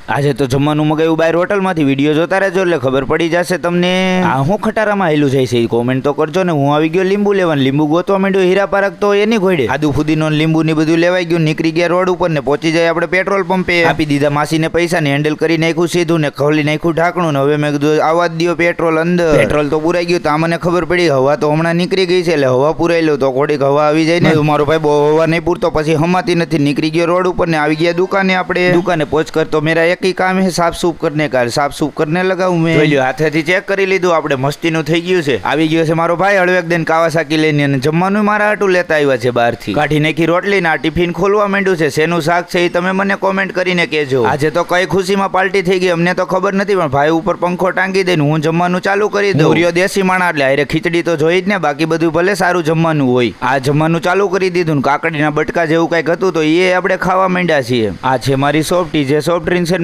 આજે તો જમવાનું મગાવ્યું બહાર હોટલમાંથી, વિડીયો જોતા રહેજો એટલે ખબર પડી જશે તમને. આ હું ખટારામાં આવેલું જાય છે કોમેન્ટ તો કરજો ને. હું આવી ગયો લીંબુ લેવાનું, લીંબુ ગોતવા માંડ્યો હીરા પાર્ક તો એની ઘોડે આદુ ફુદીનો લીંબુ ની બધું લેવાઈ ગયું. નીકળી ગયા રોડ ઉપર ને પહોંચી જાય આપણે પેટ્રોલ પંપે. આપી દીધા માસીને પૈસા ને હેન્ડલ કરી નાખ્યું સીધું ને ખોલી નાખ્યું ઢાંકણું ને હવે મેં કીધું આવા જ દો પેટ્રોલ અંદર. પેટ્રોલ તો પુરાઈ ગયું. તો મને ખબર પડી હવા તો હમણાં નીકળી ગઈ છે એટલે હવા પુરાઈ લો તો થોડીક હવા આવી જાય ને. મારો ભાઈ બહુ હવા નહીં પૂરતો પછી હમાતી નથી. નીકળી ગયો રોડ ઉપર ને આવી ગયા દુકાને. આપણે દુકાને પહોંચ કર તો મેરા એક ही काम है साफ सूफ करने का. साफ सूफ करने लगा हूं मैं. જોઈ લો હાથેથી ચેક કરી લીધું આપણે મસ્તીનું થઈ ગયું છે. આવી ગયો છે મારો ભાઈ હળવેક દઈને કાવાસાકી લઈને અને જમવાનું મારા હાટું લેતા આવ્યા છે બહારથી. કાઢી નાખી રોટલી ને આ ટિફિન ખોલવા માંડ્યું છે. શેનું શાક છે એ તમે મને કોમેન્ટ કરીને કહેજો. આજે તો કઈ ખુશીમાં પાર્ટી થઈ ગઈ અમને તો ખબર નથી પણ ભાઈ ઉપર પંખો ટાંગી દઈને હું જમવાનું ચાલુ કરી દઉં. રહ્યો દેશી માણા એટલે હારે ખીચડી તો જોઈ જ ને, બાકી બધું ભલે સારું જમવાનું હોય. આ જમવાનું ચાલુ કરી દીધું ને કાકડીના બટકા જેવું કઈક હતું તો એ આપણે ખાવા માંડ્યા છીએ. આ છે મારી સોફ્ટી જે સોફ્ટ ડ્રિંક છે